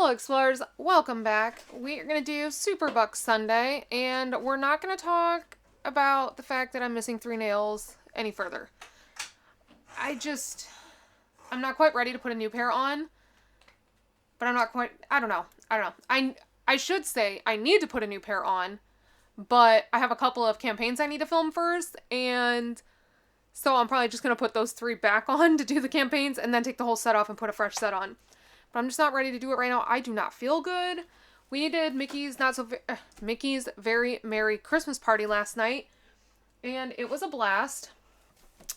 Hello Explorers, welcome back. We are going to do Super Bux Sunday, and we're not going to talk about the fact that I'm missing 3 nails any further. I'm not quite ready to put a new pair on, but I don't know. I should say I need to put a new pair on, but I have a couple of campaigns I need to film first, and so I'm probably just going to put those 3 back on to do the campaigns, and then take the whole set off and put a fresh set on. But I'm just not ready to do it right now. I do not feel good. We did Mickey's Very Merry Christmas Party last night, and it was a blast.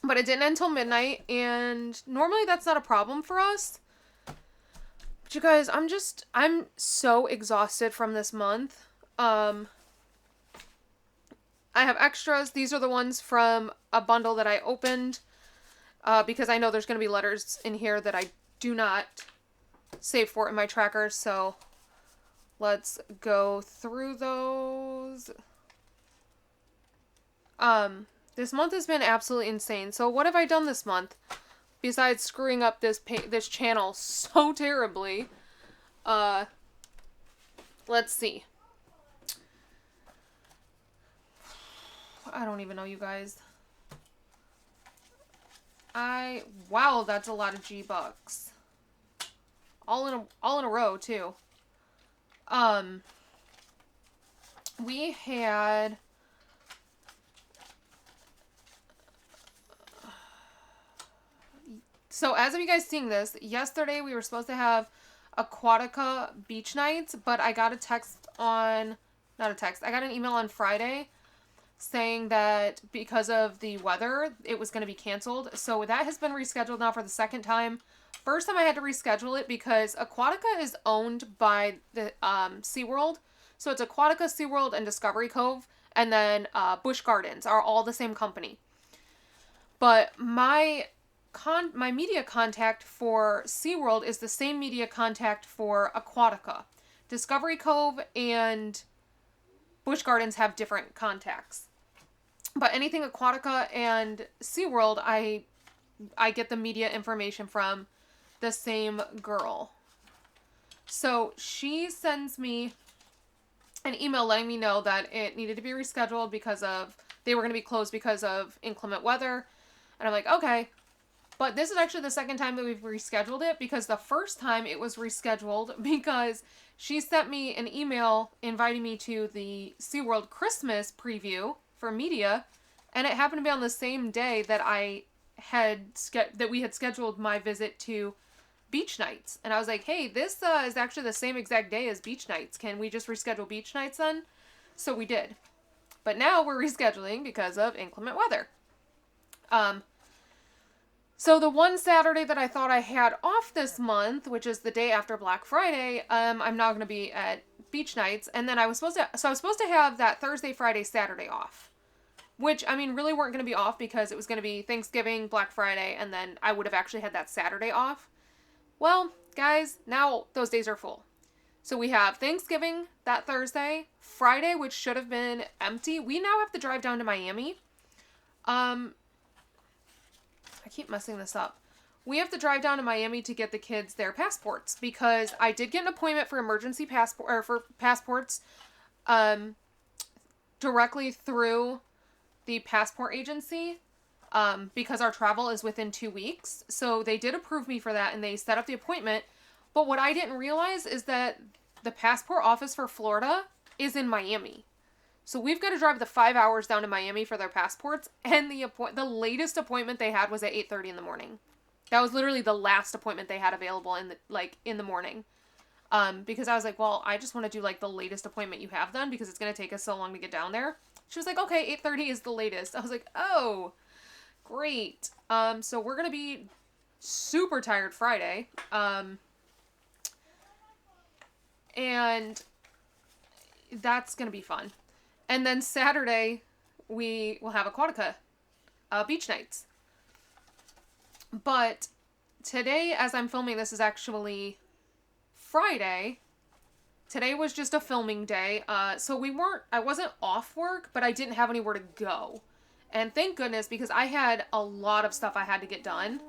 But it didn't end until midnight, and normally that's not a problem for us. But you guys, I'm so exhausted from this month. I have extras. These are the ones from a bundle that I opened, because I know there's going to be letters in here that I do not save for in my tracker, so let's go through those. This month has been absolutely insane. So what have I done this month besides screwing up this channel so terribly? Let's see. I don't even know, you guys. Wow, that's a lot of G-Bucks. All in a row, too. We had... So, as of you guys seeing this, yesterday we were supposed to have Aquatica beach nights, but I got a text on... Not a text. I got an email on Friday saying that because of the weather, it was going to be canceled. So, that has been rescheduled now for the second time. First time I had to reschedule it because Aquatica is owned by the SeaWorld. So it's Aquatica, SeaWorld, and Discovery Cove. And then Busch Gardens are all the same company. But my media contact for SeaWorld is the same media contact for Aquatica. Discovery Cove and Busch Gardens have different contacts. But anything Aquatica and SeaWorld, I get the media information from the same girl. So she sends me an email letting me know that it needed to be rescheduled because they were going to be closed because of inclement weather. And I'm like, okay. But this is actually the second time that we've rescheduled it, because the first time it was rescheduled because she sent me an email inviting me to the SeaWorld Christmas preview for media, and it happened to be on the same day that we had scheduled my visit to beach nights. And I was like, hey, this is actually the same exact day as beach nights. Can we just reschedule beach nights then? So we did. But now we're rescheduling because of inclement weather. So the one Saturday that I thought I had off this month, which is the day after Black Friday, I'm now going to be at beach nights. And then I was supposed to have that Thursday, Friday, Saturday off. Which, I mean, really weren't going to be off because it was going to be Thanksgiving, Black Friday, and then I would have actually had that Saturday off. Well, guys, now those days are full. So we have Thanksgiving that Thursday, Friday, which should have been empty. We now have to drive down to Miami. I keep messing this up. We have to drive down to Miami to get the kids their passports, because I did get an appointment for emergency passports directly through the passport agency. Because our travel is within 2 weeks. So they did approve me for that, and they set up the appointment. But what I didn't realize is that the passport office for Florida is in Miami. So we've got to drive the 5 hours down to Miami for their passports, and the latest appointment they had was at 8:30 in the morning. That was literally the last appointment they had available in the morning. Because I was like, well, I just want to do the latest appointment you have then, because it's going to take us so long to get down there. She was like, okay, 8:30 is the latest. I was like, oh, great. So we're going to be super tired Friday. And that's going to be fun. And then Saturday, we will have Aquatica beach nights. But today, as I'm filming, this is actually Friday. Today was just a filming day. So I wasn't off work, but I didn't have anywhere to go. And thank goodness, because I had a lot of stuff I had to get done.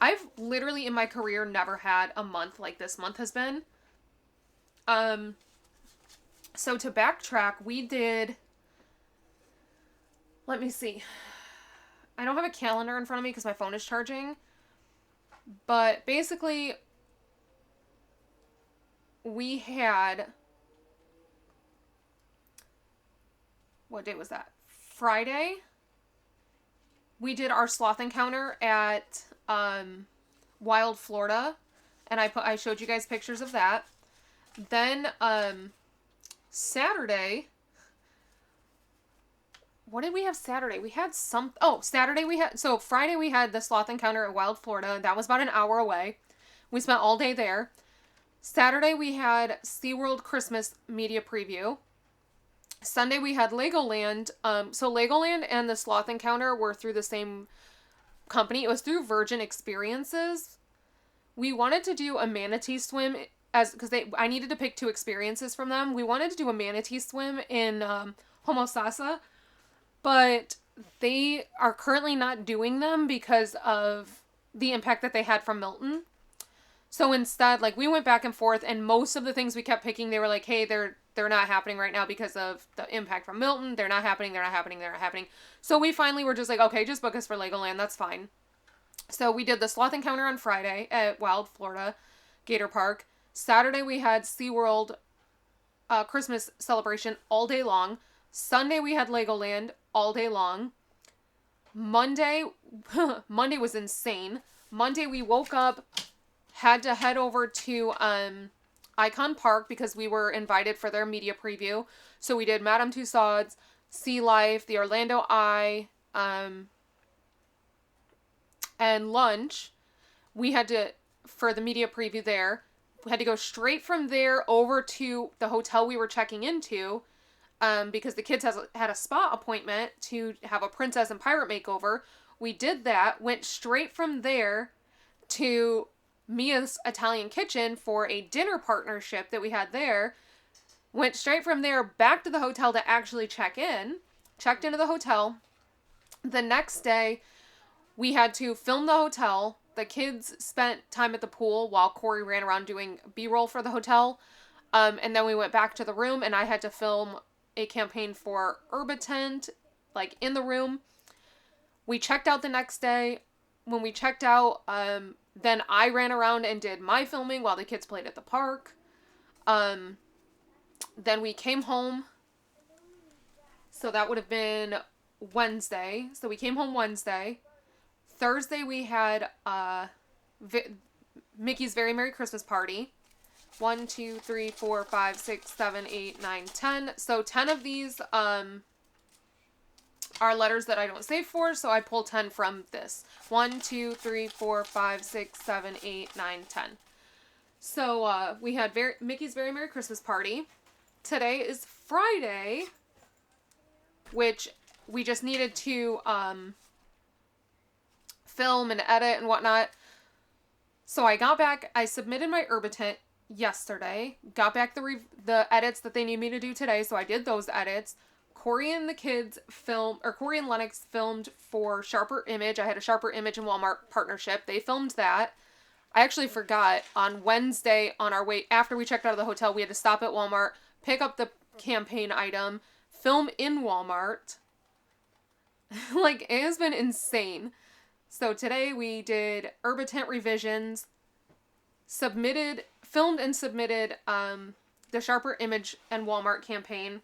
I've literally in my career never had a month like this month has been. So to backtrack, we did, let me see. I don't have a calendar in front of me because my phone is charging. But basically, we had, what day was that? Friday. We did our sloth encounter at Wild Florida, and I showed you guys pictures of that. Then Saturday, what did we have Saturday? We had Saturday we had, so Friday we had the sloth encounter at Wild Florida. That was about an hour away. We spent all day there. Saturday we had SeaWorld Christmas media preview. Sunday we had Legoland. So Legoland and the sloth encounter were through the same company. It was through Virgin Experiences. We wanted to do a manatee swim because I needed to pick 2 experiences from them. We wanted to do a manatee swim in Homosassa, but they are currently not doing them because of the impact that they had from Milton. So instead, like, we went back and forth, and most of the things we kept picking, they were like, hey, they're not happening right now because of the impact from Milton. They're not happening. So we finally were just like, okay, just book us for Legoland. That's fine. So we did the sloth encounter on Friday at Wild Florida Gator Park. Saturday we had SeaWorld Christmas celebration all day long. Sunday we had Legoland all day long. Monday was insane. Monday we woke up, had to head over to Icon Park because we were invited for their media preview. So we did Madame Tussauds, Sea Life, the Orlando Eye, and lunch. We had to, for the media preview there, we had to go straight from there over to the hotel we were checking into, because the kids had a spa appointment to have a princess and pirate makeover. We did that, went straight from there to Mia's Italian Kitchen for a dinner partnership that we had there. Went straight from there back to the hotel to actually check in. Checked into the hotel. The next day, we had to film the hotel. The kids spent time at the pool while Corey ran around doing B-roll for the hotel. And then we went back to the room, and I had to film a campaign for Herbitent, like, in the room. We checked out the next day. When we checked out, then I ran around and did my filming while the kids played at the park. Then we came home. So that would have been Wednesday. So we came home Wednesday. Thursday we had Mickey's Very Merry Christmas Party. 1, 2, 3, 4, 5, 6, 7, 8, 9, 10. So 10 of these are letters that I don't save for, so I pull 10 from this. 1, 2, 3, 4, 5, 6, 7, 8, 9, 10. So we had Mickey's Very Merry Christmas Party. Today is Friday, which we just needed to film and edit and whatnot. So I got back, I submitted my Herbitent yesterday, got back the edits that they need me to do today, so I did those edits. Corey and Lennox filmed for Sharper Image. I had a Sharper Image and Walmart partnership. They filmed that. I actually forgot, on Wednesday, on our way, after we checked out of the hotel, we had to stop at Walmart, pick up the campaign item, film in Walmart. Like, it has been insane. So today we did Herbitent revisions, filmed and submitted the Sharper Image and Walmart campaign.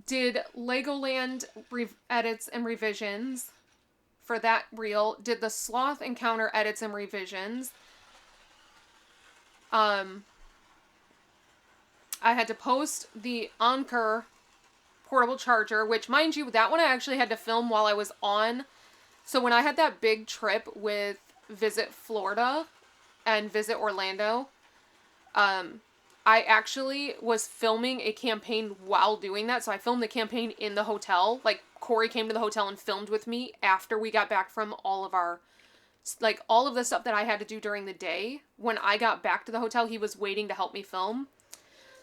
Did Legoland edits and revisions for that reel. Did the Sloth Encounter edits and revisions. I had to post the Anker portable charger, which, mind you, that one I actually had to film while I was on. So when I had that big trip with Visit Florida and Visit Orlando, I actually was filming a campaign while doing that. So I filmed the campaign in the hotel. Like, Corey came to the hotel and filmed with me after we got back from all of the stuff that I had to do during the day. When I got back to the hotel, he was waiting to help me film.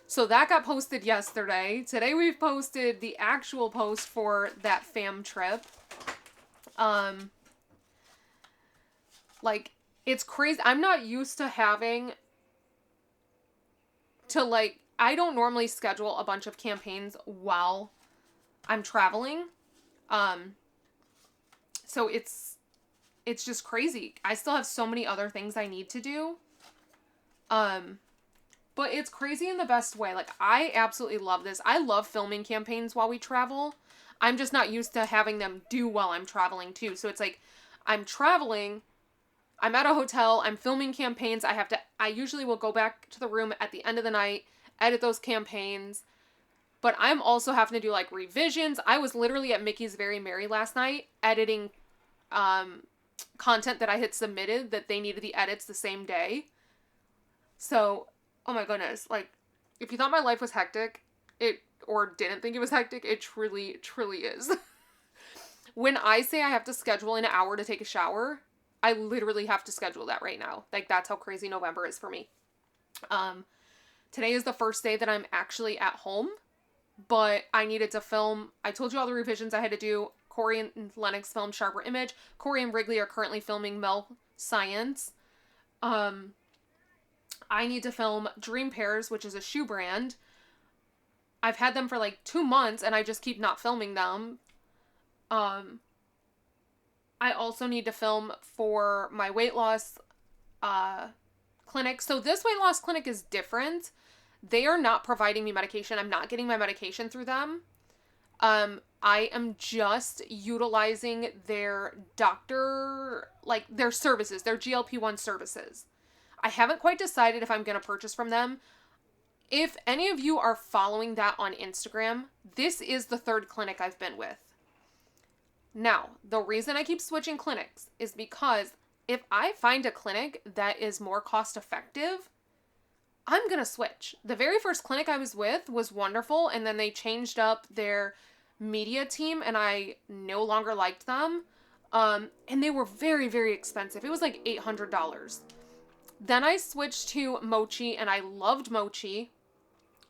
So that got posted yesterday. Today we've posted the actual post for that fam trip. Like, it's crazy. I'm not used to having to like, I don't normally schedule a bunch of campaigns while I'm traveling. So it's just crazy. I still have so many other things I need to do. But it's crazy in the best way. Like, I absolutely love this. I love filming campaigns while we travel. I'm just not used to having them do while I'm traveling too. So it's like, I'm traveling, I'm at a hotel, I'm filming campaigns. I usually will go back to the room at the end of the night, edit those campaigns. But I'm also having to do like revisions. I was literally at Mickey's Very Merry last night editing content that I had submitted that they needed the edits the same day. So, oh my goodness, like, if you thought my life was hectic, or didn't think it was hectic, it truly, truly is. When I say I have to schedule an hour to take a shower, I literally have to schedule that right now. Like, that's how crazy November is for me. Today is the first day that I'm actually at home, but I needed to film. I told you all the revisions I had to do. Corey and Lennox filmed Sharper Image. Corey and Wrigley are currently filming Mel Science. I need to film Dream Pairs, which is a shoe brand. I've had them for like 2 months and I just keep not filming them. I also need to film for my weight loss clinic. So this weight loss clinic is different. They are not providing me medication. I'm not getting my medication through them. I am just utilizing their doctor, like their services, their GLP-1 services. I haven't quite decided if I'm going to purchase from them. If any of you are following that on Instagram, this is the 3rd clinic I've been with. Now, the reason I keep switching clinics is because if I find a clinic that is more cost effective, I'm going to switch. The very first clinic I was with was wonderful, and then they changed up their media team, and I no longer liked them. And they were very, very expensive. It was like $800. Then I switched to Mochi, and I loved Mochi.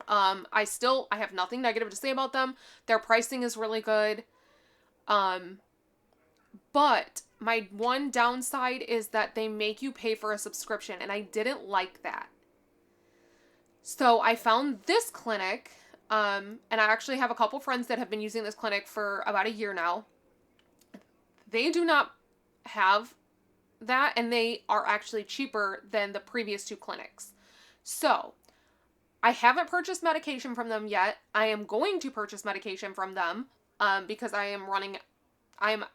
I have nothing negative to say about them. Their pricing is really good. But my one downside is that they make you pay for a subscription, and I didn't like that. So I found this clinic, and I actually have a couple friends that have been using this clinic for about a year now. They do not have that, and they are actually cheaper than the previous 2 clinics. So I haven't purchased medication from them yet. I am going to purchase medication from them because I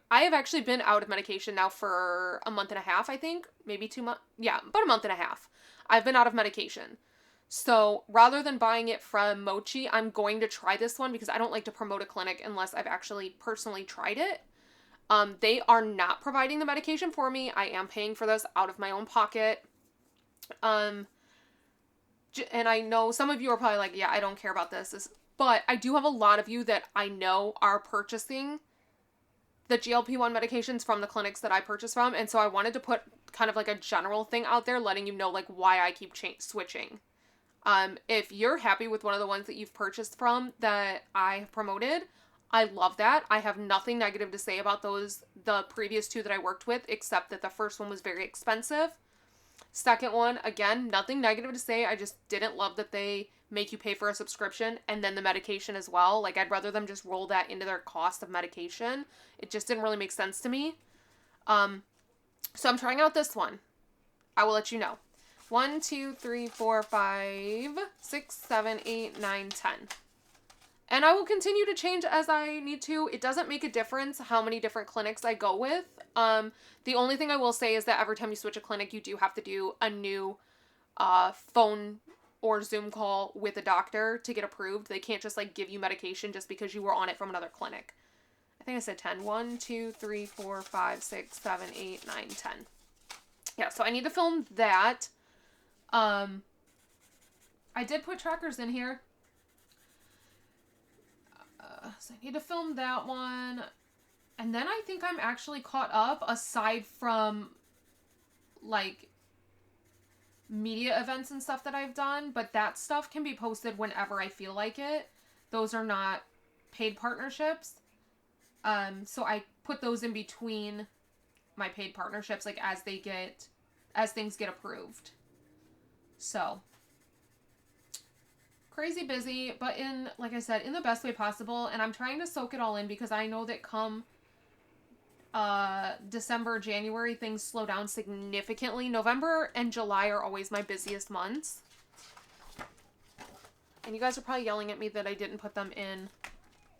have actually been out of medication now for a month and a half, I think. Maybe 2 months. Yeah, about a month and a half. I've been out of medication. So rather than buying it from Mochi, I'm going to try this one because I don't like to promote a clinic unless I've actually personally tried it. They are not providing the medication for me. I am paying for this out of my own pocket. And I know some of you are probably like, yeah, I don't care about this. But I do have a lot of you that I know are purchasing the GLP-1 medications from the clinics that I purchase from. And so I wanted to put kind of like a general thing out there letting you know like why I keep switching. If you're happy with one of the ones that you've purchased from that I have promoted, I love that. I have nothing negative to say about the previous 2 that I worked with, except that the first one was very expensive. Second one, again, nothing negative to say. I just didn't love that they make you pay for a subscription and then the medication as well. Like, I'd rather them just roll that into their cost of medication. It just didn't really make sense to me. So I'm trying out this one. I will let you know. 1, 2, 3, 4, 5, 6, 7, 8, 9, 10. And I will continue to change as I need to. It doesn't make a difference how many different clinics I go with. The only thing I will say is that every time you switch a clinic, you do have to do a new phone or Zoom call with a doctor to get approved. They can't just like give you medication just because you were on it from another clinic. I think I said 10. 1, 2, 3, 4, 5, 6, 7, 8, 9, 10. Yeah, so I need to film that. I did put trackers in here. So I need to film that one. And then I think I'm actually caught up aside from like media events and stuff that I've done. But that stuff can be posted whenever I feel like it. Those are not paid partnerships. So I put those in between my paid partnerships, like as things get approved. So crazy busy, but in, like I said, in the best way possible. And I'm trying to soak it all in because I know that come December, January, things slow down significantly. November and July are always my busiest months. And you guys are probably yelling at me that I didn't put them in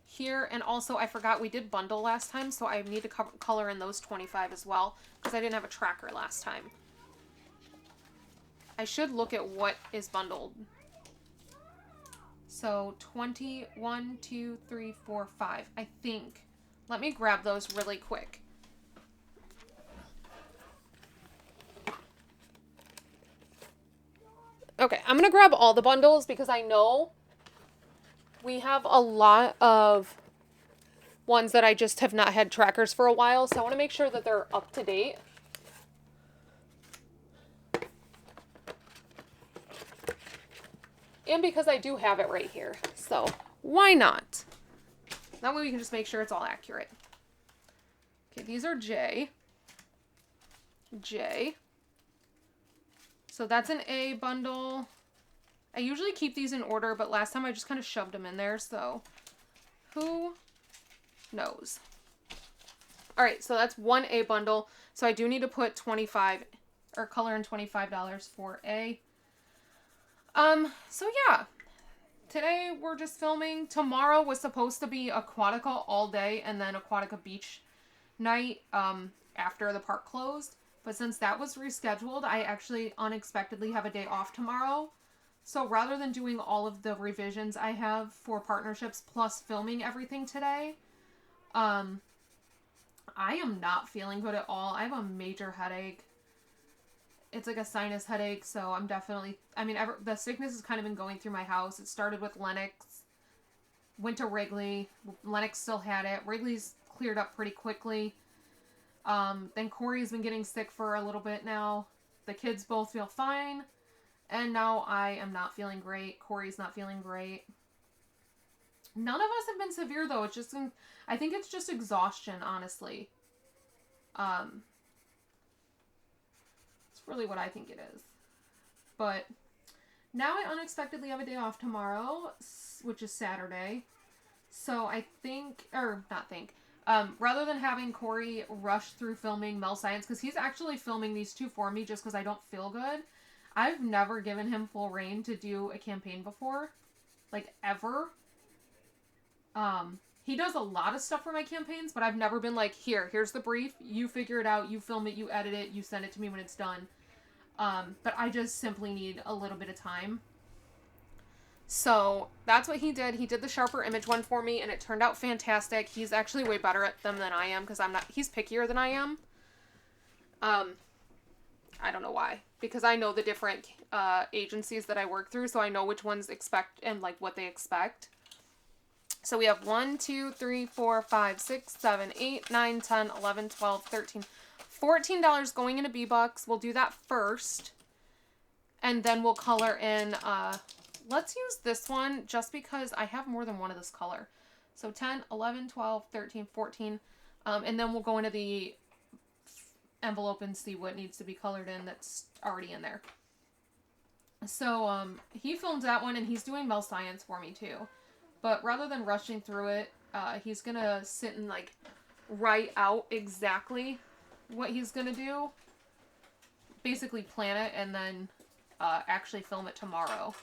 here. And also, I forgot we did bundle last time, so I need to color in those 25 as well, because I didn't have a tracker last time. I should look at what is bundled. So 21, 2, 3, 4, 5. I think. Let me grab those really quick. Okay, I'm going to grab all the bundles because I know we have a lot of ones that I just have not had trackers for a while, so I want to make sure that they're up to date. And because I do have it right here, so why not? That way we can just make sure it's all accurate. Okay, these are J. So that's an A bundle. I usually keep these in order, but last time I just kind of shoved them in there, so who knows? All right, so that's one A bundle. So I do need to put 25 or color in $25 for A. So yeah, today we're just filming. Tomorrow was supposed to be Aquatica all day and then Aquatica beach night, after the park closed. But since that was rescheduled, I actually unexpectedly have a day off tomorrow. So rather than doing all of the revisions I have for partnerships plus filming everything today, I am not feeling good at all. I have a major headache. It's like a sinus headache, so I'm definitely, the sickness has kind of been going through my house. It started with Lennox, went to Wrigley. Lennox still had it. Wrigley's cleared up pretty quickly. Then Corey's been getting sick for a little bit now. The kids both feel fine. And now I am not feeling great. Corey's not feeling great. None of us have been severe, though. It's just, I think it's just exhaustion, honestly. It's really what I think it is. But now I unexpectedly have a day off tomorrow, which is Saturday. So I think, rather than having Corey rush through filming Mel Science, because he's actually filming these two for me just because I don't feel good. I've never given him full reign to do a campaign before. Like, ever. He does a lot of stuff for my campaigns, but I've never been like, here's the brief, you figure it out, you film it, you edit it, you send it to me when it's done. But I just simply need a little bit of time. So that's what he did. He did the sharper image one for me, and it turned out fantastic. He's actually way better at them than I am, because he's pickier than I am. I don't know why. Because I know the different agencies that I work through, so I know which ones expect and like what they expect. So we have 1, 2, 3, 4, 5, 6, 7, 8, 9, 10, 11, 12, 13, $14 going into B-Bucks. We'll do that first. And then we'll color in, let's use this one just because I have more than one of this color. So 10, 11, 12, 13, 14. And then we'll go into the envelope and see what needs to be colored in that's already in there. So he filmed that one, and he's doing Mel Science for me too. But rather than rushing through it, he's going to sit and like write out exactly what he's going to do. Basically plan it and then actually film it tomorrow.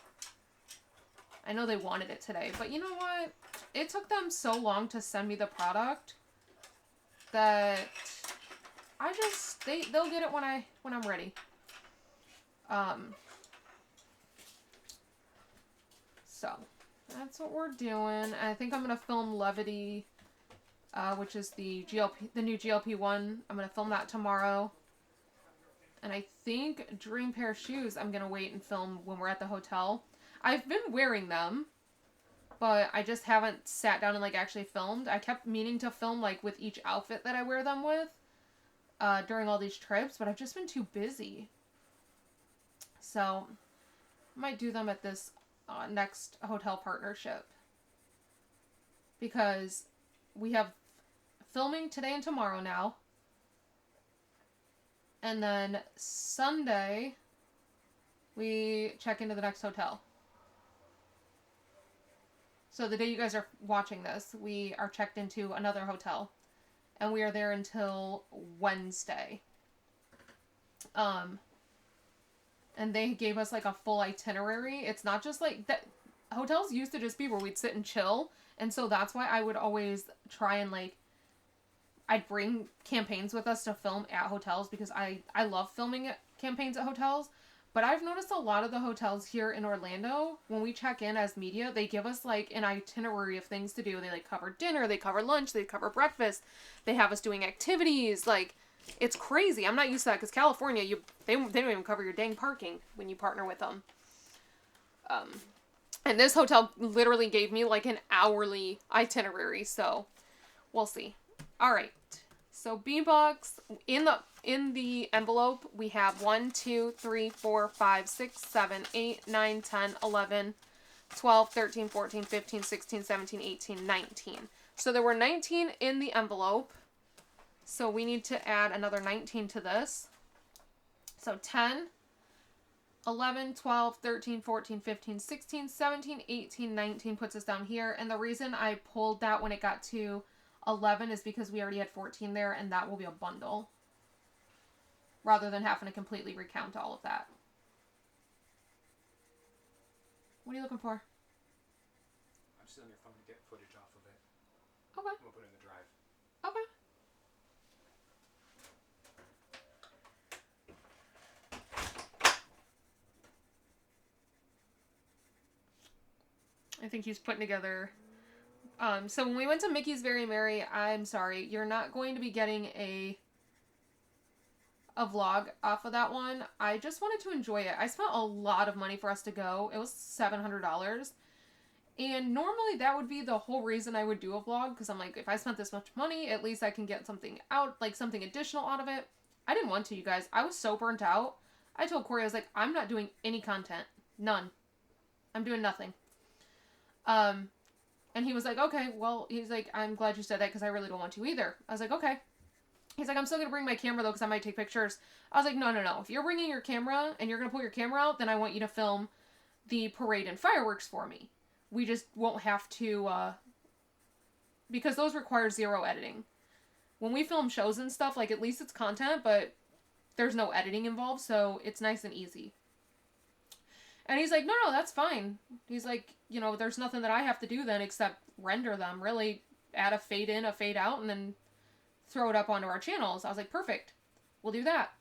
I know they wanted it today, but you know what? It took them so long to send me the product that they'll get it when I'm ready. So that's what we're doing. I think I'm gonna film Levity, which is the new GLP-1. I'm gonna film that tomorrow. And I think Dream Pair of Shoes I'm gonna wait and film when we're at the hotel. I've been wearing them, but I just haven't sat down and like actually filmed. I kept meaning to film like with each outfit that I wear them with during all these trips, but I've just been too busy. So I might do them at this next hotel partnership, because we have filming today and tomorrow now, and then Sunday we check into the next hotel. So the day you guys are watching this, we are checked into another hotel. And we are there until Wednesday. And they gave us like a full itinerary. It's not just like that. Hotels used to just be where we'd sit and chill. And so that's why I would always try and like, I'd bring campaigns with us to film at hotels because I love filming campaigns at hotels. But I've noticed a lot of the hotels here in Orlando, when we check in as media, they give us like an itinerary of things to do. They like cover dinner, they cover lunch, they cover breakfast. They have us doing activities. Like, it's crazy. I'm not used to that because California, they don't even cover your dang parking when you partner with them. And this hotel literally gave me like an hourly itinerary, so we'll see. All right. So B-Bux, in the envelope, we have 1, 2, 3, 4, 5, 6, 7, 8, 9, 10, 11, 12, 13, 14, 15, 16, 17, 18, 19. So there were 19 in the envelope. So we need to add another 19 to this. So 10, 11, 12, 13, 14, 15, 16, 17, 18, 19 puts us down here. And the reason I pulled that when it got to 11 is because we already had 14 there, and that will be a bundle. Rather than having to completely recount all of that. What are you looking for? I'm just on your phone to get footage off of it. Okay. I'm going to put it in the drive. Okay. I think he's putting together... So when we went to Mickey's Very Merry, I'm sorry, you're not going to be getting a vlog off of that one. I just wanted to enjoy it. I spent a lot of money for us to go. It was $700. And normally that would be the whole reason I would do a vlog, because I'm like, if I spent this much money, at least I can get something out, like something additional out of it. I didn't want to, you guys. I was so burnt out. I told Corey, I was like, I'm not doing any content. None. I'm doing nothing. And he was like, okay, well, he's like, I'm glad you said that because I really don't want to either. I was like, okay. He's like, I'm still going to bring my camera though because I might take pictures. I was like, no. If you're bringing your camera and you're going to pull your camera out, then I want you to film the parade and fireworks for me. We just won't have to, because those require zero editing. When we film shows and stuff, like at least it's content, but there's no editing involved, so it's nice and easy. And he's like, no, that's fine. He's like, there's nothing that I have to do then except render them. Really add a fade in, a fade out, and then throw it up onto our channels. I was like, perfect. We'll do that.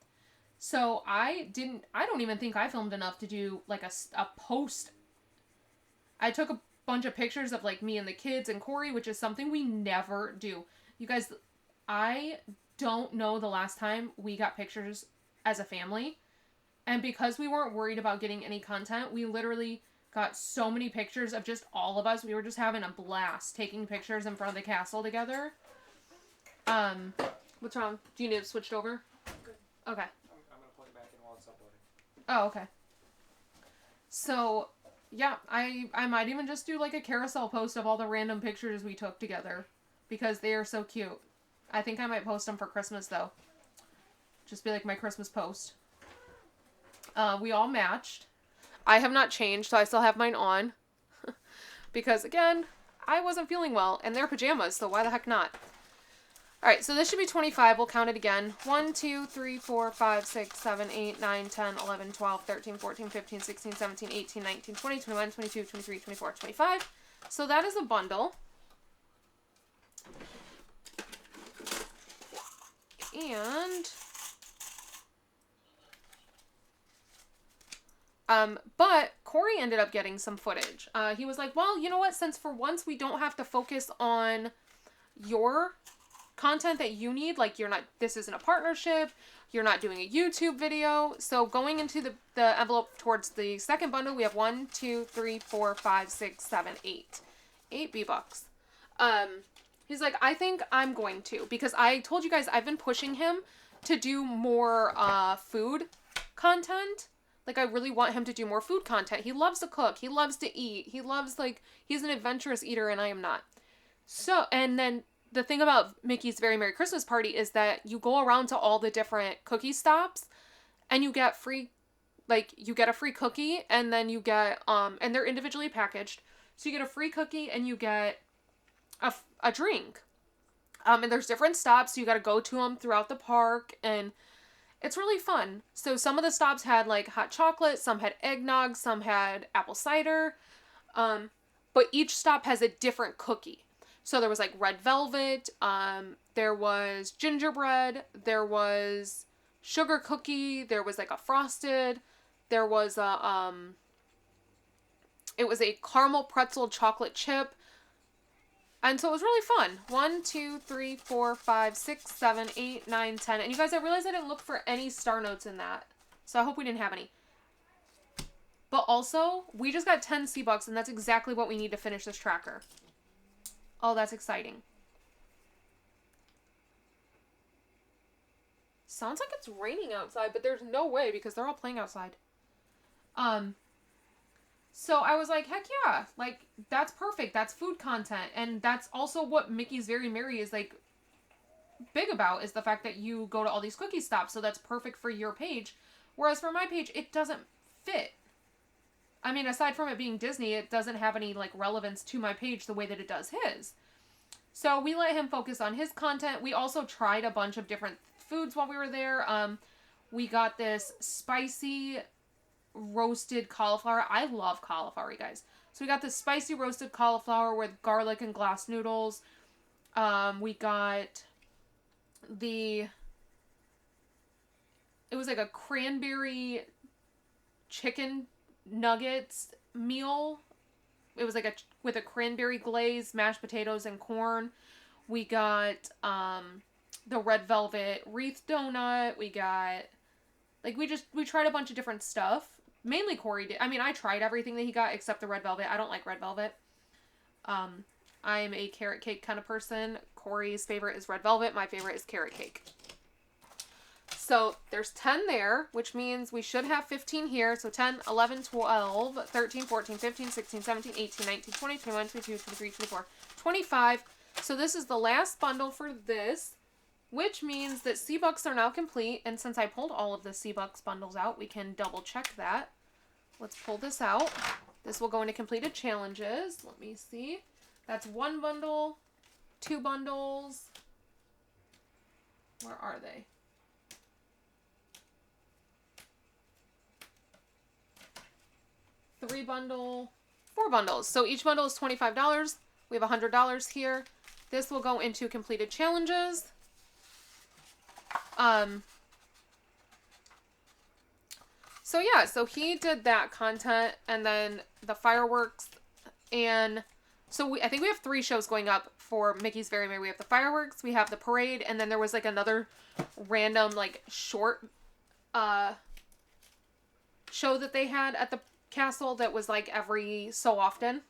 So I don't even think I filmed enough to do like a post. I took a bunch of pictures of like me and the kids and Corey, which is something we never do. You guys, I don't know the last time we got pictures as a family. And because we weren't worried about getting any content, we literally got so many pictures of just all of us. We were just having a blast taking pictures in front of the castle together. What's wrong? Do you need it switched over? Good. Okay. I'm going to plug it back in while it's uploading. Oh, okay. So, yeah, I might even just do like a carousel post of all the random pictures we took together. Because they are so cute. I think I might post them for Christmas, though. Just be like my Christmas post. We all matched. I have not changed, so I still have mine on. Because, again, I wasn't feeling well. And they're pajamas, so why the heck not? Alright, so this should be 25. We'll count it again. 1, 2, 3, 4, 5, 6, 7, 8, 9, 10, 11, 12, 13, 14, 15, 16, 17, 18, 19, 20, 21, 22, 23, 24, 25. So that is a bundle. And... but Corey ended up getting some footage. He was like, well, you know what? Since for once we don't have to focus on your content that you need, like this isn't a partnership, you're not doing a YouTube video. So going into the envelope towards the second bundle, we have 1, 2, 3, 4, 5, 6, 7, 8. 8 B-Bucks. He's like, I think I'm going to, because I told you guys I've been pushing him to do more food content. Like, I really want him to do more food content. He loves to cook. He loves to eat. He loves, he's an adventurous eater, and I am not. So, and then the thing about Mickey's Very Merry Christmas Party is that you go around to all the different cookie stops, and you get free, you get a free cookie, and then you get, and they're individually packaged. So you get a free cookie and you get a drink. And there's different stops, so you got to go to them throughout the park, and it's really fun. So some of the stops had like hot chocolate, some had eggnog, some had apple cider. But each stop has a different cookie. So there was like red velvet, there was gingerbread, there was sugar cookie, there was like a frosted, there was it was a caramel pretzel chocolate chip. And so it was really fun. 1, 2, 3, 4, 5, 6, 7, 8, 9, 10. And you guys, I realized I didn't look for any star notes in that. So I hope we didn't have any. But also, we just got 10 C-Bucks, and that's exactly what we need to finish this tracker. Oh, that's exciting. Sounds like it's raining outside, but there's no way because they're all playing outside. So I was like, heck yeah, like, that's perfect. That's food content. And that's also what Mickey's Very Merry is, like, big about, is the fact that you go to all these cookie stops. So that's perfect for your page. Whereas for my page, it doesn't fit. I mean, aside from it being Disney, it doesn't have any, like, relevance to my page the way that it does his. So we let him focus on his content. We also tried a bunch of different foods while we were there. We got this spicy roasted cauliflower. I love cauliflower, you guys. So we got this spicy roasted cauliflower with garlic and glass noodles. We got it was like a cranberry chicken nuggets meal. It was like with a cranberry glaze, mashed potatoes, and corn. We got the red velvet wreath donut. We got, like, we tried a bunch of different stuff. Mainly Corey did. I mean, I tried everything that he got except the red velvet. I don't like red velvet. I'm a carrot cake kind of person. Corey's favorite is red velvet. My favorite is carrot cake. So there's 10 there, which means we should have 15 here. So 10, 11, 12, 13, 14, 15, 16, 17, 18, 19, 20, 21, 22, 23, 24, 25. So this is the last bundle for this, which means that C-Bucks are now complete. And since I pulled all of the C-Bucks bundles out, we can double check that. Let's pull this out. This will go into completed challenges. Let me see. That's 1 bundle, 2 bundles. Where are they? 3 bundle, 4 bundles. So each bundle is $25. We have $100 here. This will go into completed challenges. So yeah, so he did that content, and then the fireworks, and so I think we have 3 shows going up for Mickey's Very Merry. We have the fireworks, we have the parade, and then there was like another random like short show that they had at the castle that was like every so often.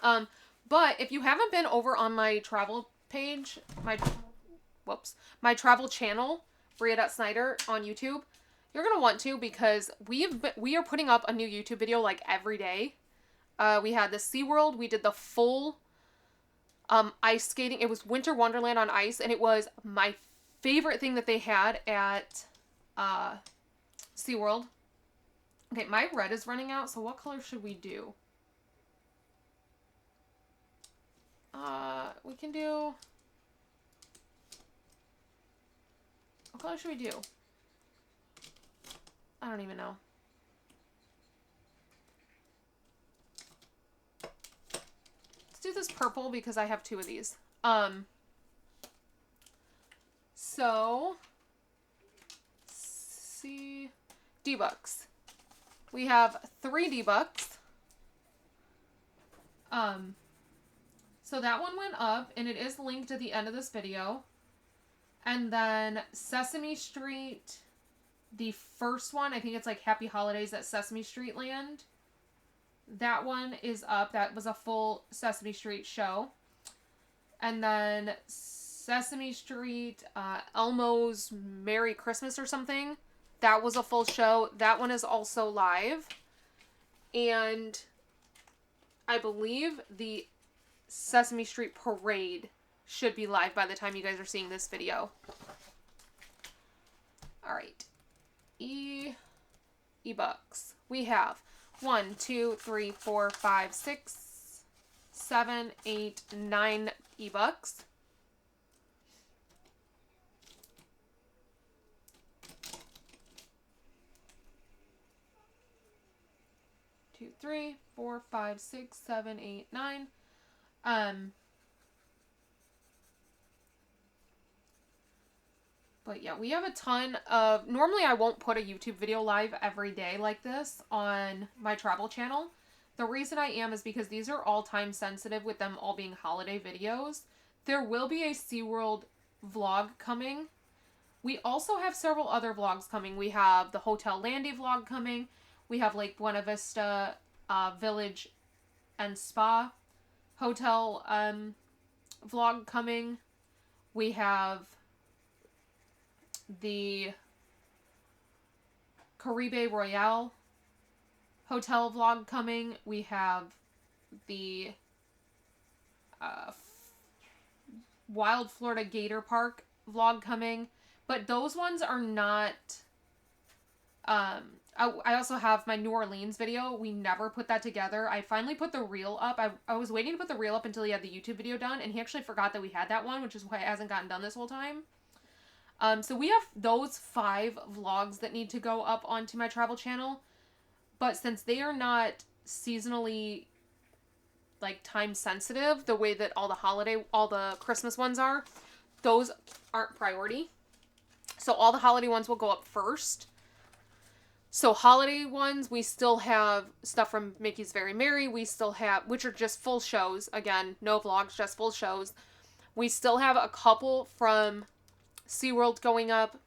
But if you haven't been over on my travel page, my travel channel, Bria.Snyder on YouTube, you're gonna want to, because we are putting up a new YouTube video like every day. We had the SeaWorld, we did the full ice skating. It was Winter Wonderland on ice, and it was my favorite thing that they had at SeaWorld. Okay, my red is running out, so what color should we do? We can do... What color should we do? I don't even know. Let's do this purple because I have 2 of these. So... see... D-Bucks. We have 3 D-Bucks. So that one went up, and it is linked at the end of this video. And then Sesame Street, the first one, I think it's like Happy Holidays at Sesame Street Land. That one is up. That was a full Sesame Street show. And then Sesame Street, Elmo's Merry Christmas or something. That was a full show. That one is also live. And I believe the Sesame Street Parade should be live by the time you guys are seeing this video. Alright. E-Bucks. We have 1, 2, 3, 4, 5, 6, 7, 8, 9 eBucks. Two, 3, 4, 5, 6, 7, 8, 9. But yeah, we have a ton of... Normally I won't put a YouTube video live every day like this on my travel channel. The reason I am is because these are all time sensitive with them all being holiday videos. There will be a SeaWorld vlog coming. We also have several other vlogs coming. We have the Hotel Landy vlog coming. We have Lake Buena Vista Village and Spa Hotel vlog coming. We have the Caribe Royale hotel vlog coming. We have the Wild Florida Gator Park vlog coming. But those ones are not... I also have my New Orleans video. We never put that together. I finally put the reel up. I was waiting to put the reel up until he had the YouTube video done, and he actually forgot that we had that one, which is why it hasn't gotten done this whole time. So we have those 5 vlogs that need to go up onto my travel channel. But since they are not seasonally, like, time sensitive, the way that all the Christmas ones are, those aren't priority. So all the holiday ones will go up first. So holiday ones, we still have stuff from Mickey's Very Merry. We still have, which are just full shows. Again, no vlogs, just full shows. We still have a couple from SeaWorld going up.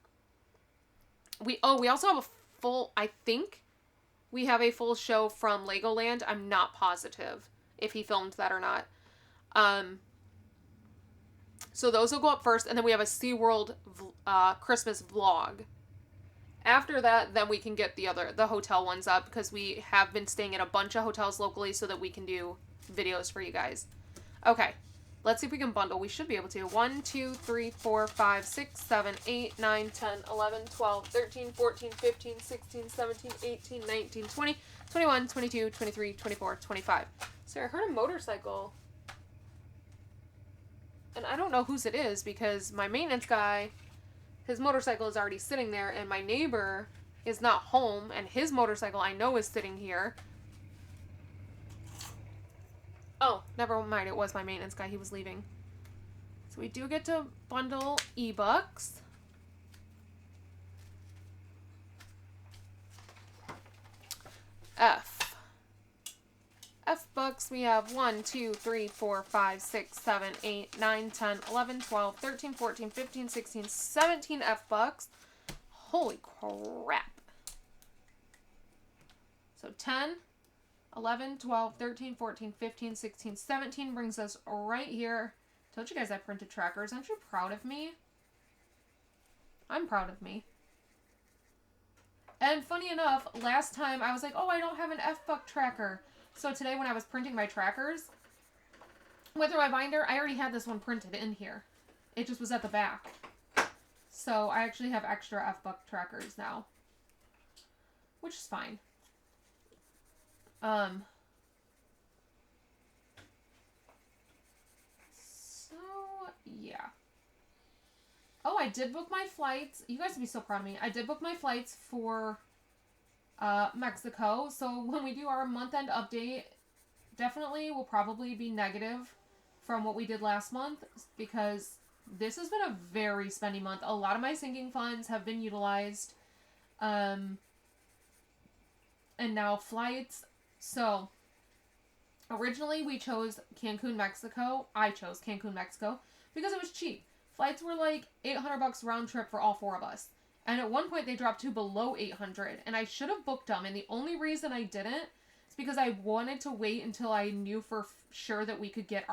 We also have a full, I think we have a full show from Legoland. I'm not positive if he filmed that or not. So those will go up first, and then we have a SeaWorld Christmas vlog. After that, then we can get the hotel ones up, because we have been staying at a bunch of hotels locally so that we can do videos for you guys. Okay, let's see if we can bundle. We should be able to. 1, 2, 3, 4, 5, 6, 7, 8, 9, 10, 11, 12, 13, 14, 15, 16, 17, 18, 19, 20, 21, 22, 23, 24, 25. So I heard a motorcycle. And I don't know whose it is, because my maintenance guy, his motorcycle is already sitting there, and my neighbor is not home, and his motorcycle I know is sitting here. Oh, never mind. It was my maintenance guy. He was leaving. So we do get to bundle eBucks. F bucks, we have 1, 2, 3, 4, 5, 6, 7, 8, 9, 10, 11, 12, 13, 14, 15, 16, 17 F bucks. Holy crap. So 10, 11, 12, 13, 14, 15, 16, 17 brings us right here. Told you guys I printed trackers. Aren't you proud of me? I'm proud of me. And funny enough, last time I was like, oh, I don't have an F-Buck tracker. So today when I was printing my trackers, went through my binder, I already had this one printed in here. It just was at the back. So I actually have extra F-Buck trackers now. Which is fine. So, yeah. Oh, I did book my flights. You guys would be so proud of me. I did book my flights for Mexico. So when we do our month-end update, definitely will probably be negative from what we did last month, because this has been a very spendy month. A lot of my sinking funds have been utilized. And now flights. So originally we chose Cancun, Mexico. I chose Cancun, Mexico because it was cheap. Flights were like $800 round trip for all 4 of us. And at one point they dropped to below $800, and I should have booked them. And the only reason I didn't is because I wanted to wait until I knew for sure that we could get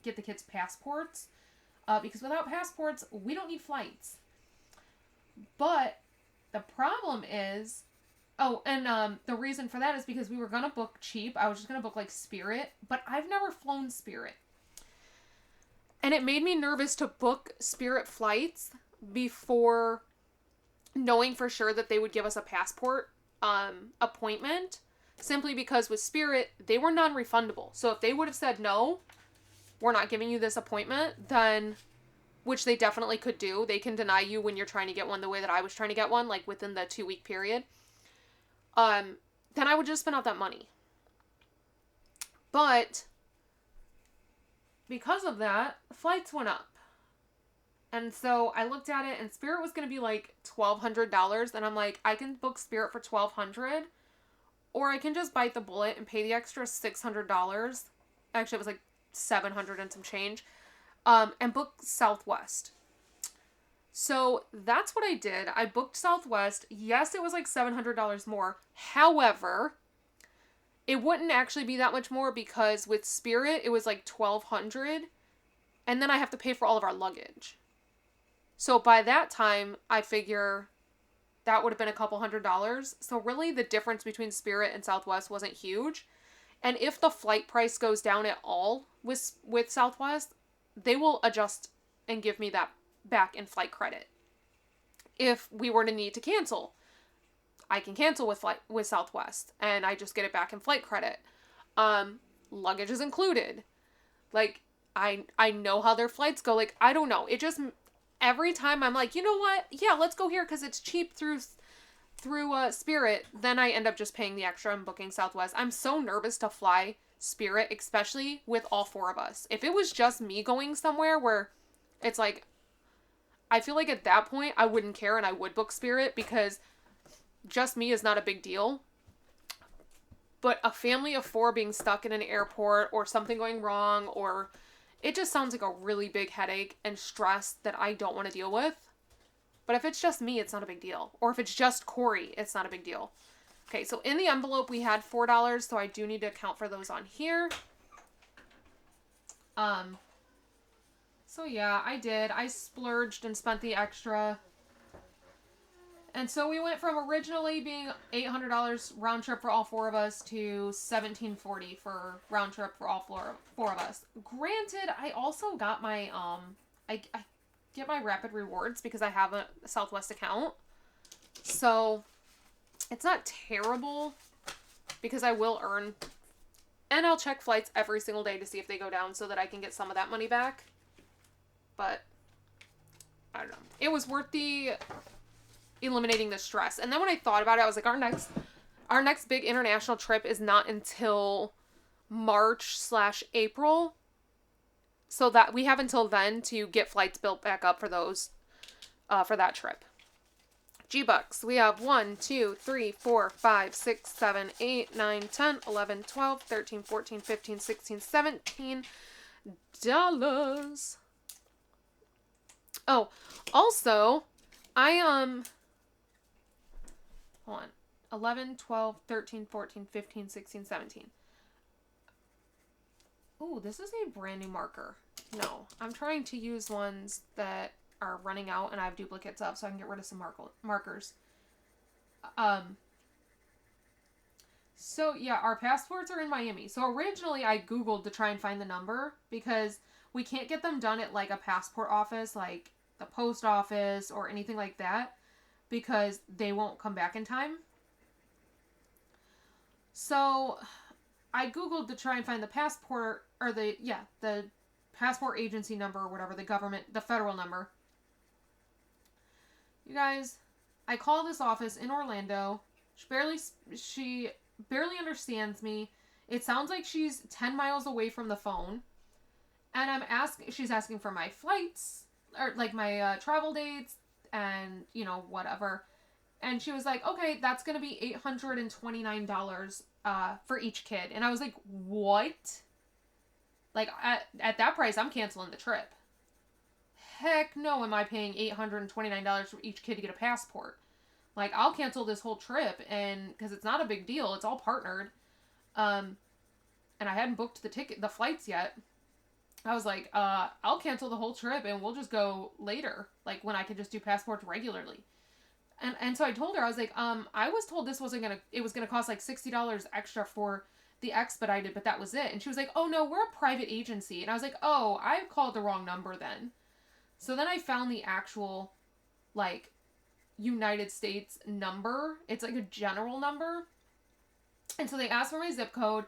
the kids' passports. Because without passports, we don't need flights. But the problem is, the reason for that is because we were gonna book cheap. I was just gonna book like Spirit, but I've never flown Spirit. And it made me nervous to book Spirit flights before knowing for sure that they would give us a passport appointment. simply because with Spirit, they were non-refundable. So if they would have said, no, we're not giving you this appointment, then, which they definitely could do, they can deny you when you're trying to get one the way that I was trying to get one, like within the 2-week period, then I would just spend out that money. But because of that, flights went up. And so I looked at it, and Spirit was going to be like $1,200, and I'm like, I can book Spirit for $1,200, or I can just bite the bullet and pay the extra $600. Actually, it was like $700 and some change, and book Southwest. So that's what I did. I booked Southwest. Yes, it was like $700 more. However, it wouldn't actually be that much more because with Spirit, it was like $1,200, and then I have to pay for all of our luggage. So by that time, I figure that would have been a couple $100. So really, the difference between Spirit and Southwest wasn't huge. And if the flight price goes down at all with Southwest, they will adjust and give me that back in flight credit. If we were to need to cancel, I can cancel with Southwest, and I just get it back in flight credit. Luggage is included. Like, I know how their flights go. Like, I don't know. It just, every time I'm like, you know what? Yeah, let's go here because it's cheap through Spirit. Then I end up just paying the extra and booking Southwest. I'm so nervous to fly Spirit, especially with all 4 of us. If it was just me going somewhere where it's like, I feel like at that point I wouldn't care and I would book Spirit because just me is not a big deal. But a family of 4 being stuck in an airport or something going wrong, or it just sounds like a really big headache and stress that I don't want to deal with. But if it's just me, it's not a big deal. Or if it's just Corey, it's not a big deal. Okay, so in the envelope we had $4, so I do need to account for those on here. So yeah, I did. I splurged and spent the extra. And so we went from originally being $800 round trip for all 4 of us to $1,740 for round trip for all 4 of us. Granted, I also got my I get my Rapid Rewards because I have a Southwest account. So it's not terrible because I will earn, and I'll check flights every single day to see if they go down so that I can get some of that money back. But I don't know. It was worth the eliminating the stress. And then when I thought about it, I was like, our next big international trip is not until March/April. So that we have until then to get flights built back up for those, for that trip. G-Bucks. We have 1, 2, 3, 4, 5, 6, 7, 8, 9, 10, 11, 12, 13, 14, 15, 16, $17. Oh, also, hold on. 11, 12, 13, 14, 15, 16, 17. Ooh, this is a brand new marker. No, I'm trying to use ones that are running out and I have duplicates of so I can get rid of some markers. So yeah, our passports are in Miami. So originally I Googled to try and find the number because we can't get them done at like a passport office, like the post office or anything like that, because they won't come back in time. So I Googled to try and find the passport, or the passport agency number or whatever, the federal number. You guys, I call this office in Orlando. She barely understands me. It sounds like she's 10 miles away from the phone. And she's asking for my flights, or like my travel dates, and, whatever. And she was like, okay, that's going to be $829 for each kid. And I was like, what? Like, at that price, I'm canceling the trip. Heck no am I paying $829 for each kid to get a passport. Like, I'll cancel this whole trip, and because it's not a big deal. It's all partnered. And I hadn't booked the flights yet. I was like, I'll cancel the whole trip, and we'll just go later, like when I could just do passports regularly. And so I told her, I was like, I was told it was gonna cost like $60 extra for the expedited, but that was it. And she was like, oh no, we're a private agency. And I was like, oh, I called the wrong number then. So then I found the actual, like, United States number. It's like a general number. And so they asked for my zip code,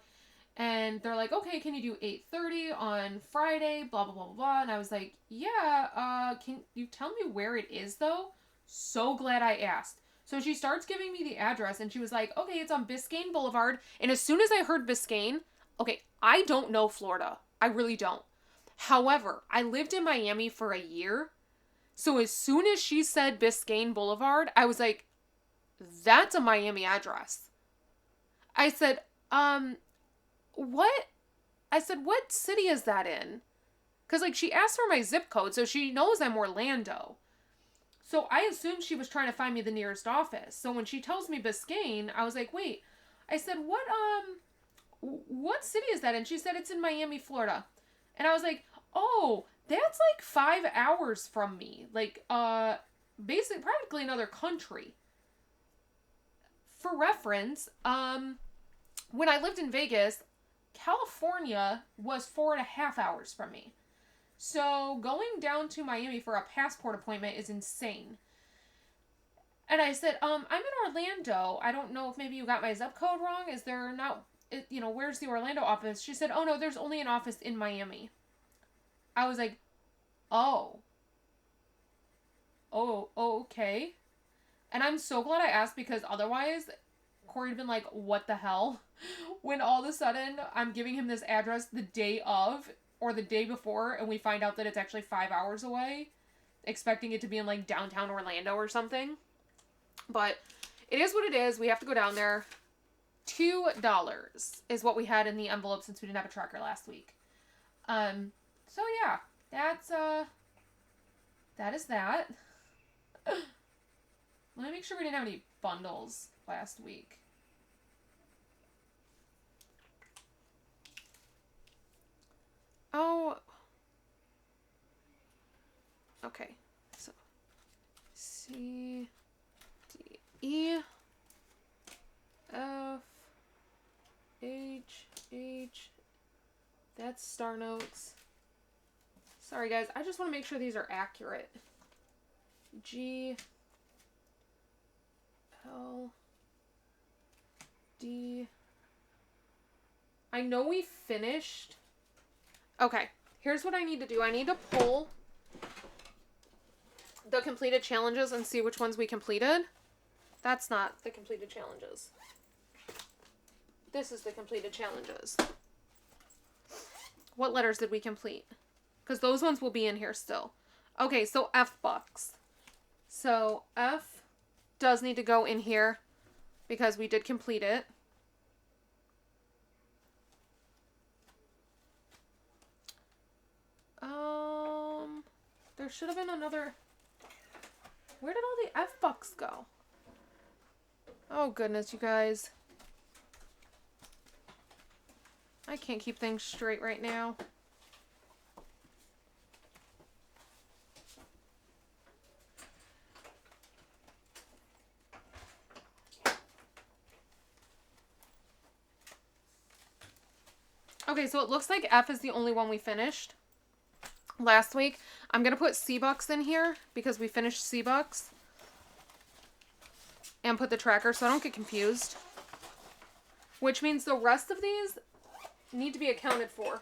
and they're like, okay, can you do 8:30 on Friday, blah, blah, blah, blah, blah. And I was like, yeah, can you tell me where it is, though? So glad I asked. So she starts giving me the address, and she was like, okay, it's on Biscayne Boulevard. And as soon as I heard Biscayne, okay, I don't know Florida. I really don't. However, I lived in Miami for a year. So as soon as she said Biscayne Boulevard, I was like, that's a Miami address. I said, what? I said, what city is that in? Because, like, she asked for my zip code, so she knows I'm Orlando. So I assumed she was trying to find me the nearest office. So when she tells me Biscayne, I was like, wait. I said, what city is that in? She said, it's in Miami, Florida. And I was like, oh, that's like 5 hours from me. Like, basically, practically another country. For reference, when I lived in Vegas, California was 4.5 hours from me. So going down to Miami for a passport appointment is insane. And I said, I'm in Orlando. I don't know if maybe you got my zip code wrong. Is there not, where's the Orlando office? She said, oh no, there's only an office in Miami. I was like, oh, okay. And I'm so glad I asked, because otherwise Corey had been like, what the hell? When all of a sudden I'm giving him this address the day of or the day before, and we find out that it's actually 5 hours away, expecting it to be in like downtown Orlando or something. But it is what it is. We have to go down there. $2 is what we had in the envelope since we didn't have a tracker last week. So yeah, that is that. Let me make sure we didn't have any bundles last week. Oh. Okay. So C D E F H. That's Star Notes. Sorry guys, I just want to make sure these are accurate. G L D. I know we finished. Okay, here's what I need to do. I need to pull the completed challenges and see which ones we completed. That's not the completed challenges. This is the completed challenges. What letters did we complete? Because those ones will be in here still. Okay, so F Bux. So F does need to go in here because we did complete it. There should have been another. Where did all the F Bux go? Oh goodness, you guys. I can't keep things straight right now. Okay, so it looks like F is the only one we finished last week. I'm going to put C-Bux in here because we finished C-Bux. And put the tracker so I don't get confused. Which means the rest of these need to be accounted for.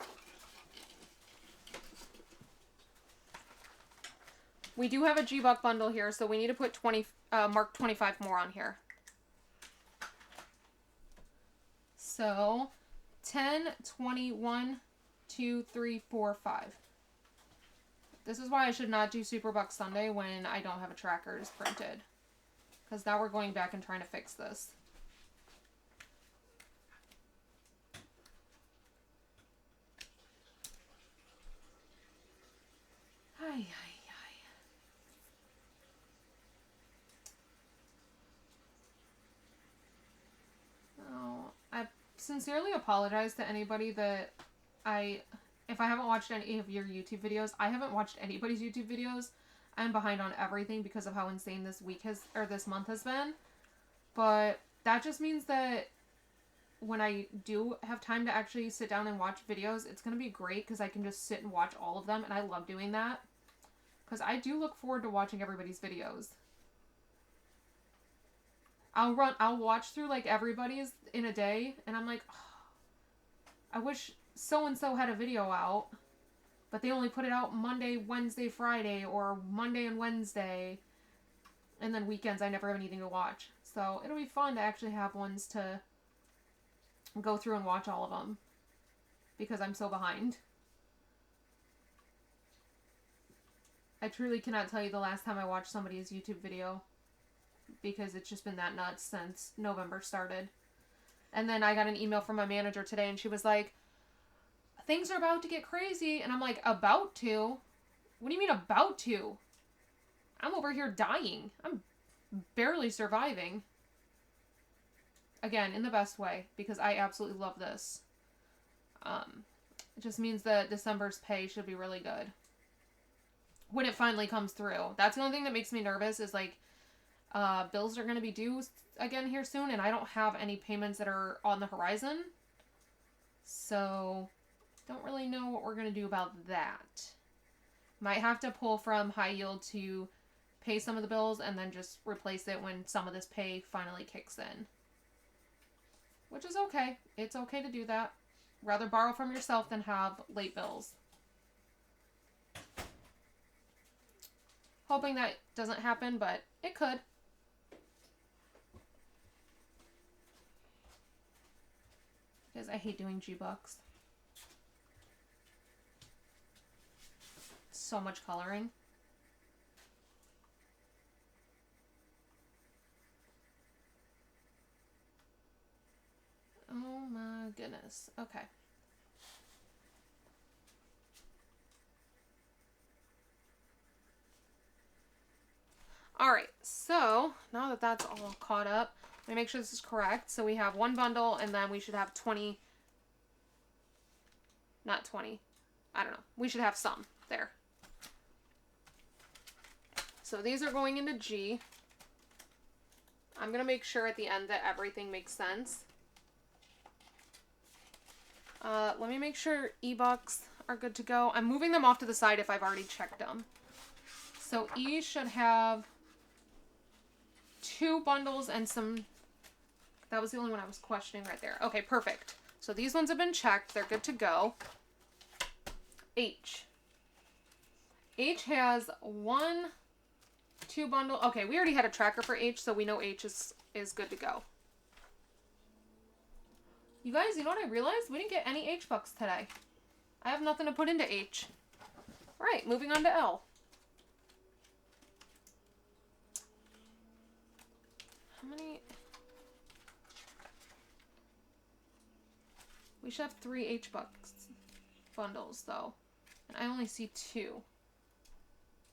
We do have a G-Buck bundle here, so we need to put mark 25 more on here. So 10, 21, 2, 3, 4, 5. This is why I should not do Super Bux Sunday when I don't have a trackers printed. Because now we're going back and trying to fix this. Ay. Oh, I sincerely apologize to anybody that if I haven't watched any of your YouTube videos, I haven't watched anybody's YouTube videos. I'm behind on everything because of how insane this month has been. But that just means that when I do have time to actually sit down and watch videos, it's going to be great because I can just sit and watch all of them, and I love doing that. Because I do look forward to watching everybody's videos. I'll watch through like everybody's in a day, and I'm like, oh, I wish so and so had a video out, but they only put it out Monday, Wednesday, Friday, or Monday and Wednesday, and then weekends I never have anything to watch. So it'll be fun to actually have ones to go through and watch all of them, because I'm so behind. I truly cannot tell you the last time I watched somebody's YouTube video, because it's just been that nuts since November started. And then I got an email from my manager today, and she was like, things are about to get crazy. And I'm like, about to? What do you mean about to? I'm over here dying. I'm barely surviving. Again, in the best way, because I absolutely love this. It just means that December's pay should be really good when it finally comes through. That's the only thing that makes me nervous, is like, bills are going to be due again here soon, and I don't have any payments that are on the horizon. So, don't really know what we're going to do about that. Might have to pull from high yield to pay some of the bills, and then just replace it when some of this pay finally kicks in. Which is okay. It's okay to do that. Rather borrow from yourself than have late bills. Hoping that doesn't happen, but it could. Because I hate doing G-Bux. So much coloring. Oh my goodness. Okay. Alright, so now that that's all caught up, let me make sure this is correct. So we have one bundle, and then we should have 20. Not 20. I don't know. We should have some there. So these are going into G. I'm going to make sure at the end that everything makes sense. Let me make sure E-Bux are good to go. I'm moving them off to the side if I've already checked them. So E should have 2 bundles and some... That was the only one I was questioning right there. Okay, perfect. So these ones have been checked. They're good to go. H. H has 1, 2 bundle. Okay, we already had a tracker for H, so we know H is good to go. You guys, you know what I realized? We didn't get any H-Bucks today. I have nothing to put into H. All right, moving on to L. How many? We should have 3 H-Bucks bundles, though. And I only see 2.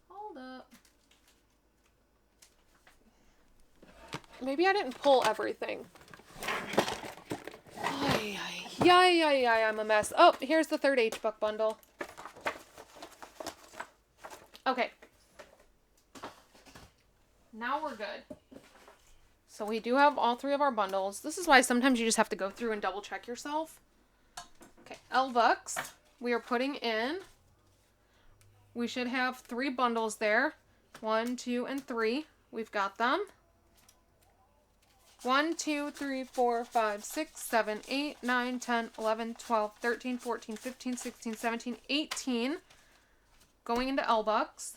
Hold up. Maybe I didn't pull everything. I'm a mess. Oh, here's the 3rd H-Buck bundle. Okay. Now we're good. So we do have all 3 of our bundles. This is why sometimes you just have to go through and double check yourself. Okay, L-Bucks. We are putting in. We should have 3 bundles there. 1, 2, and 3. We've got them. 1, 2, 3, 4, 5, 6, 7, 8, 9, 10, 11, 12, 13, 14, 15, 16, 17, 18. Going into L-Bucks.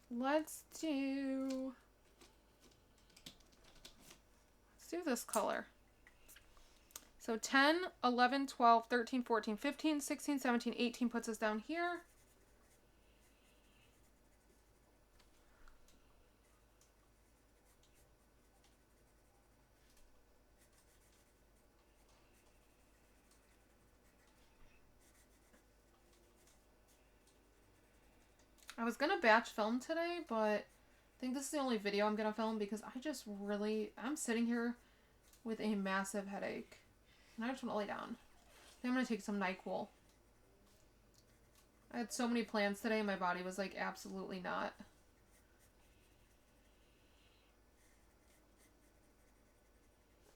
Let's do this color. So 10, 11, 12, 13, 14, 15, 16, 17, 18 puts us down here. I was going to batch film today, but I think this is the only video I'm going to film because I'm sitting here with a massive headache. And I just want to lay down. I think I'm going to take some NyQuil. I had so many plans today, my body was like, absolutely not.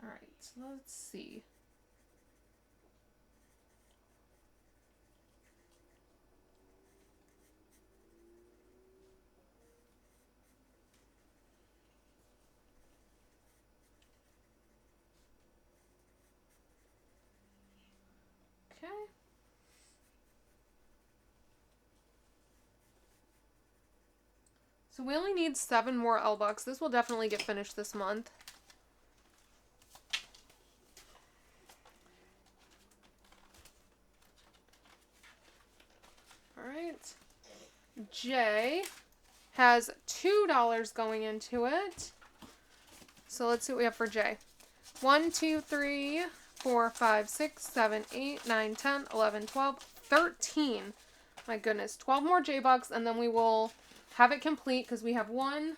Alright, so let's see. So we only need 7 more L-Bucks. This will definitely get finished this month. Alright. J has $2 going into it. So let's see what we have for J. 1, 2, 3, 4, 5, 6, 7, 8, 9, 10, 11, 12, 13. My goodness. 12 more J-Bucks, and then we will have it complete because we have 1,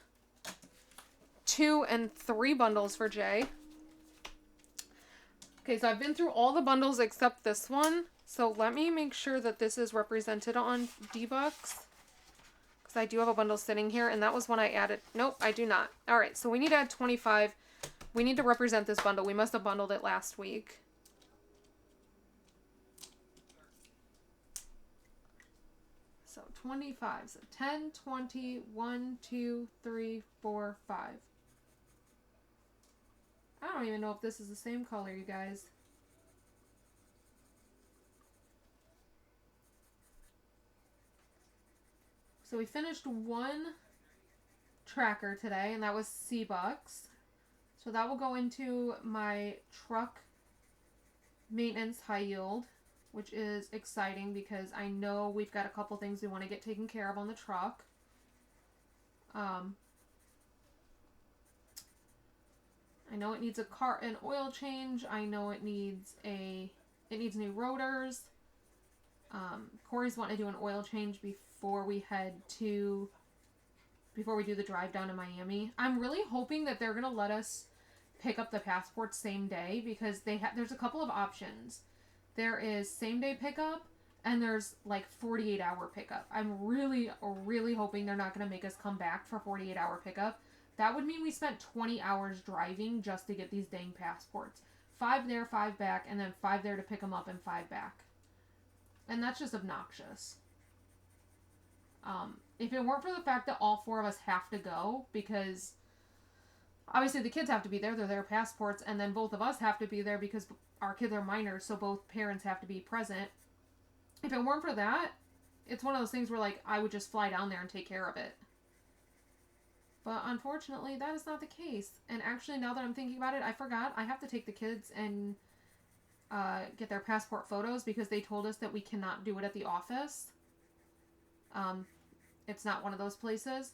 2, and 3 bundles for J. Okay, so I've been through all the bundles except this one. So let me make sure that this is represented on D-Bucks. Because I do have a bundle sitting here, and that was one I added. Nope, I do not. Alright, so we need to add 25. We need to represent this bundle. We must have bundled it last week. So 25. So 10, 20, 1, 2, 3, 4, 5. I don't even know if this is the same color, you guys. So we finished 1 tracker today, and that was C-Bucks. So that will go into my truck maintenance high yield, which is exciting because I know we've got a couple things we want to get taken care of on the truck. I know it needs an oil change. I know it needs new rotors. Corey's wanting to do an oil change before we do the drive down to Miami. I'm really hoping that they're going to let us pick up the passports same day because there's a couple of options. There is same day pickup and there's like 48-hour pickup. I'm really, really hoping they're not going to make us come back for 48-hour pickup. That would mean we spent 20 hours driving just to get these dang passports. 5 there, 5 back, and then 5 there to pick them up and 5 back. And that's just obnoxious. If it weren't for the fact that all 4 of us have to go, because obviously the kids have to be there, they're their passports, and then both of us have to be there because our kids are minors, so both parents have to be present. If it weren't for that, it's one of those things where, like, I would just fly down there and take care of it. But unfortunately, that is not the case. And actually, now that I'm thinking about it, I forgot. I have to take the kids and get their passport photos because they told us that we cannot do it at the office. It's not one of those places.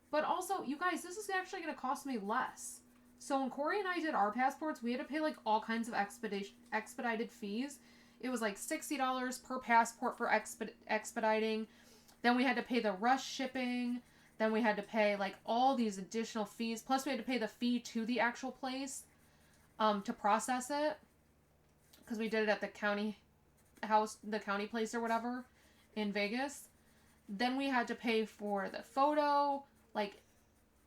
But also, you guys, this is actually going to cost me less. So when Corey and I did our passports, we had to pay like all kinds of expedited fees. It was like $60 per passport for expediting. Then we had to pay the rush shipping. Then we had to pay like all these additional fees. Plus we had to pay the fee to the actual place to process it. Because we did it at the county place or whatever in Vegas. Then we had to pay for the photo. Like,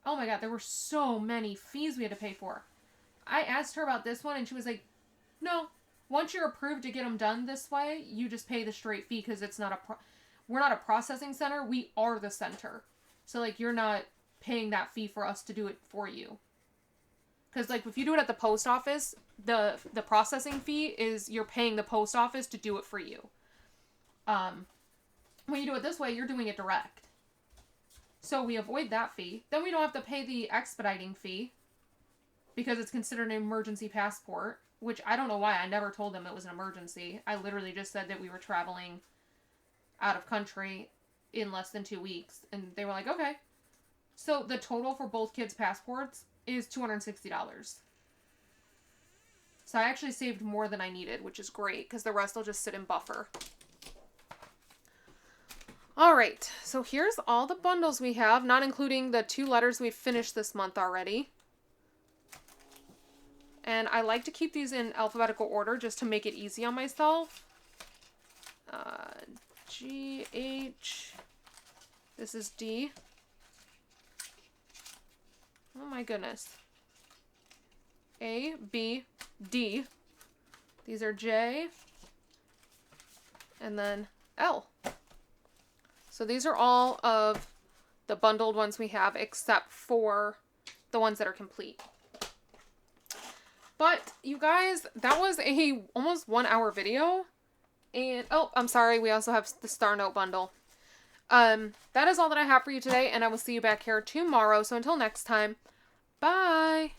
oh my god, there were so many fees we had to pay for. I asked her about this one and she was like, no, once you're approved to get them done this way, you just pay the straight fee because it's not we're not a processing center, we are the center. So, like, you're not paying that fee for us to do it for you. Because, like, if you do it at the post office, the processing fee is you're paying the post office to do it for you. When you do it this way, you're doing it direct. So we avoid that fee. Then we don't have to pay the expediting fee because it's considered an emergency passport, which I don't know why. I never told them it was an emergency. I literally just said that we were traveling out of country in less than 2 weeks. And they were like, okay. So the total for both kids' passports is $260. So I actually saved more than I needed, which is great because the rest will just sit in buffer. Alright, so here's all the bundles we have, not including the 2 letters we've finished this month already. And I like to keep these in alphabetical order just to make it easy on myself. G, H, this is D. Oh my goodness. A, B, D. These are J. And then L. So these are all of the bundled ones we have, except for the ones that are complete. But, you guys, that was a almost 1 hour video. And, oh, I'm sorry, we also have the Star Note bundle. That is all that I have for you today, and I will see you back here tomorrow. So until next time, bye.